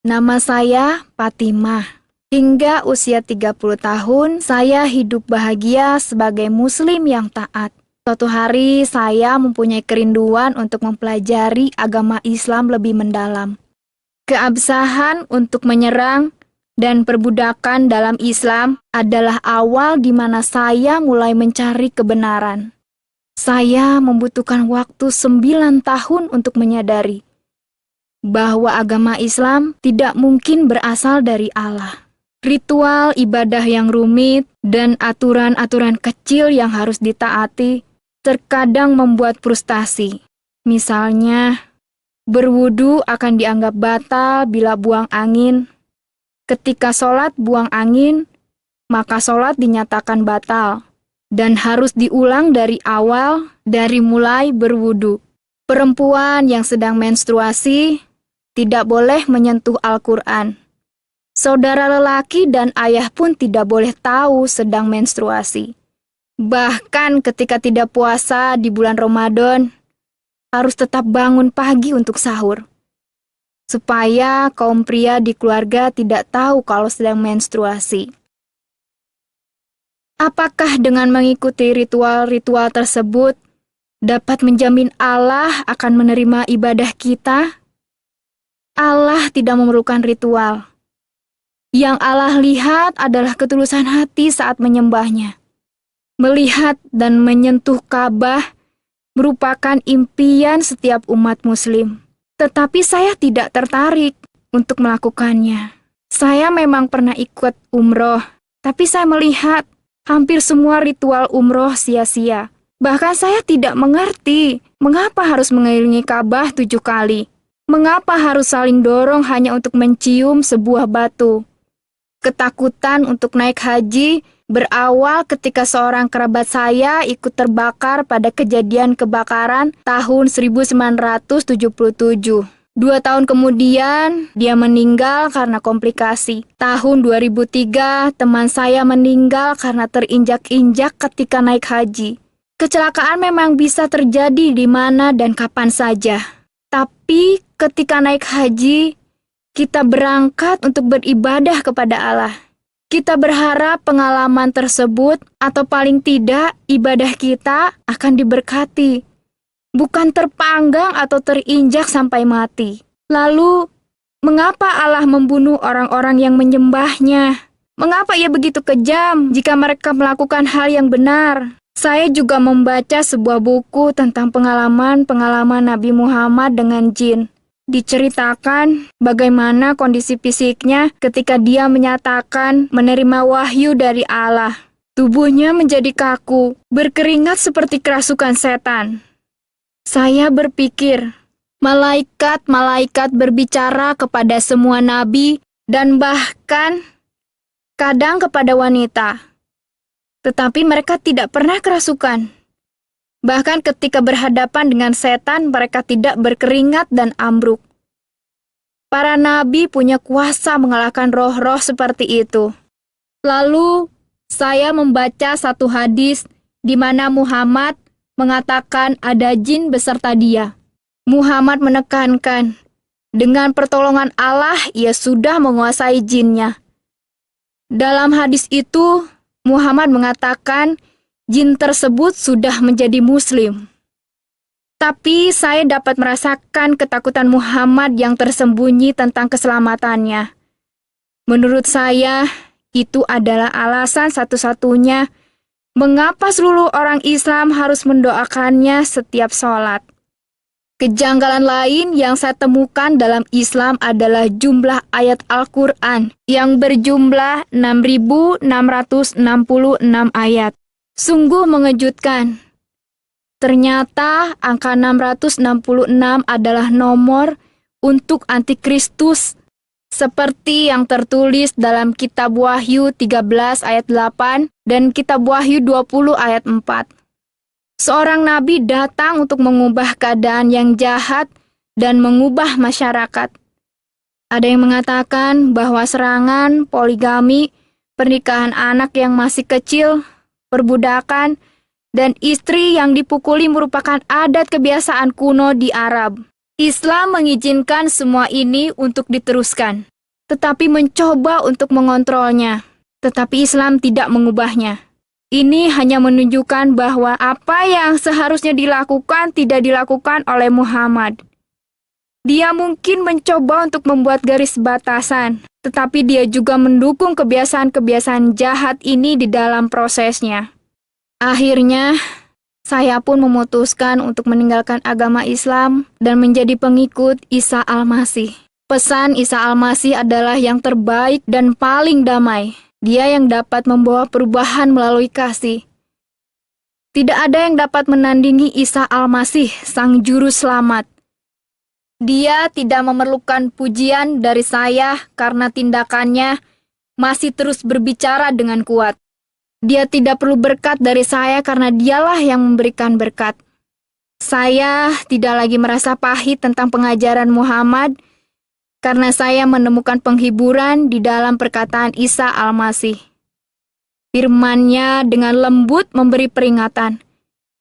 Nama saya Fatimah. Hingga usia 30 tahun, saya hidup bahagia sebagai muslim yang taat. Suatu hari, saya mempunyai kerinduan untuk mempelajari agama Islam lebih mendalam. Keabsahan untuk menyerang dan perbudakan dalam Islam adalah awal di mana saya mulai mencari kebenaran. Saya membutuhkan waktu 9 tahun untuk menyadari bahwa agama Islam tidak mungkin berasal dari Allah. Ritual ibadah yang rumit dan aturan-aturan kecil yang harus ditaati terkadang membuat frustasi. Misalnya, berwudu akan dianggap batal bila buang angin. Ketika sholat buang angin, maka sholat dinyatakan batal dan harus diulang dari awal, dari mulai berwudu. Perempuan yang sedang menstruasi tidak boleh menyentuh Al-Quran. Saudara lelaki dan ayah pun tidak boleh tahu sedang menstruasi. Bahkan ketika tidak puasa di bulan Ramadan, harus tetap bangun pagi untuk sahur, supaya kaum pria di keluarga tidak tahu kalau sedang menstruasi. Apakah dengan mengikuti ritual-ritual tersebut dapat menjamin Allah akan menerima ibadah kita? Allah tidak memerlukan ritual. Yang Allah lihat adalah ketulusan hati saat menyembahnya. Melihat dan menyentuh Ka'bah merupakan impian setiap umat muslim. Tetapi saya tidak tertarik untuk melakukannya. Saya memang pernah ikut umroh, tapi saya melihat hampir semua ritual umroh sia-sia. Bahkan saya tidak mengerti mengapa harus mengelilingi Ka'bah 7 kali. Mengapa harus saling dorong hanya untuk mencium sebuah batu? Ketakutan untuk naik haji berawal ketika seorang kerabat saya ikut terbakar pada kejadian kebakaran tahun 1977. 2 tahun kemudian, dia meninggal karena komplikasi. Tahun 2003, teman saya meninggal karena terinjak-injak ketika naik haji. Kecelakaan memang bisa terjadi di mana dan kapan saja. Tapi ketika naik haji, kita berangkat untuk beribadah kepada Allah. Kita berharap pengalaman tersebut atau paling tidak ibadah kita akan diberkati, bukan terpanggang atau terinjak sampai mati. Lalu, mengapa Allah membunuh orang-orang yang menyembahnya? Mengapa ia begitu kejam jika mereka melakukan hal yang benar? Saya juga membaca sebuah buku tentang pengalaman-pengalaman Nabi Muhammad dengan jin. Diceritakan bagaimana kondisi fisiknya ketika dia menyatakan menerima wahyu dari Allah. Tubuhnya menjadi kaku, berkeringat seperti kerasukan setan. Saya berpikir, malaikat-malaikat berbicara kepada semua nabi dan bahkan kadang kepada wanita. Tetapi mereka tidak pernah kerasukan. Bahkan ketika berhadapan dengan setan, mereka tidak berkeringat dan ambruk. Para nabi punya kuasa mengalahkan roh-roh seperti itu. Lalu, saya membaca satu hadis di mana Muhammad mengatakan ada jin beserta dia. Muhammad menekankan, dengan pertolongan Allah, ia sudah menguasai jinnya. Dalam hadis itu, Muhammad mengatakan jin tersebut sudah menjadi muslim. Tapi saya dapat merasakan ketakutan Muhammad yang tersembunyi tentang keselamatannya. Menurut saya, itu adalah alasan satu-satunya mengapa seluruh orang Islam harus mendoakannya setiap sholat. Kejanggalan lain yang saya temukan dalam Islam adalah jumlah ayat Al-Quran yang berjumlah 6.666 ayat. Sungguh mengejutkan. Ternyata angka 666 adalah nomor untuk antikristus, seperti yang tertulis dalam kitab Wahyu 13 ayat 8 dan kitab Wahyu 20 ayat 4. Seorang nabi datang untuk mengubah keadaan yang jahat dan mengubah masyarakat. Ada yang mengatakan bahwa serangan, poligami, pernikahan anak yang masih kecil, perbudakan, dan istri yang dipukuli merupakan adat kebiasaan kuno di Arab. Islam mengizinkan semua ini untuk diteruskan. tetapi mencoba untuk mengontrolnya. Tetapi Islam tidak mengubahnya. Ini hanya menunjukkan bahwa apa yang seharusnya dilakukan tidak dilakukan oleh Muhammad. Dia mungkin mencoba untuk membuat garis batasan, tetapi dia juga mendukung kebiasaan-kebiasaan jahat ini di dalam prosesnya. Akhirnya, saya pun memutuskan untuk meninggalkan agama Islam dan menjadi pengikut Isa Al-Masih. Pesan Isa Al-Masih adalah yang terbaik dan paling damai. Dia yang dapat membawa perubahan melalui kasih. Tidak ada yang dapat menandingi Isa Al-Masih, Sang Juru Selamat. Dia tidak memerlukan pujian dari saya karena tindakannya masih terus berbicara dengan kuat. Dia tidak perlu berkat dari saya karena dialah yang memberikan berkat. Saya tidak lagi merasa pahit tentang pengajaran Muhammad karena saya menemukan penghiburan di dalam perkataan Isa Al-Masih. Firman-Nya dengan lembut memberi peringatan.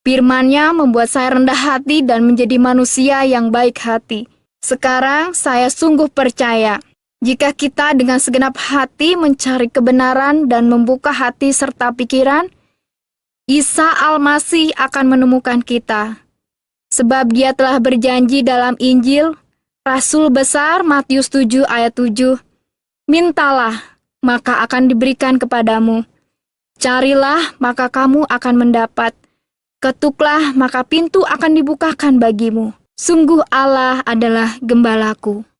Firman-Nya membuat saya rendah hati dan menjadi manusia yang baik hati. Sekarang saya sungguh percaya, jika kita dengan segenap hati mencari kebenaran dan membuka hati serta pikiran, Isa Al-Masih akan menemukan kita. Sebab Dia telah berjanji dalam Injil, Rasul besar Matius 7 ayat 7, "Mintalah, maka akan diberikan kepadamu. Carilah, maka kamu akan mendapat. Ketuklah, maka pintu akan dibukakan bagimu. Sungguh Allah adalah gembalaku."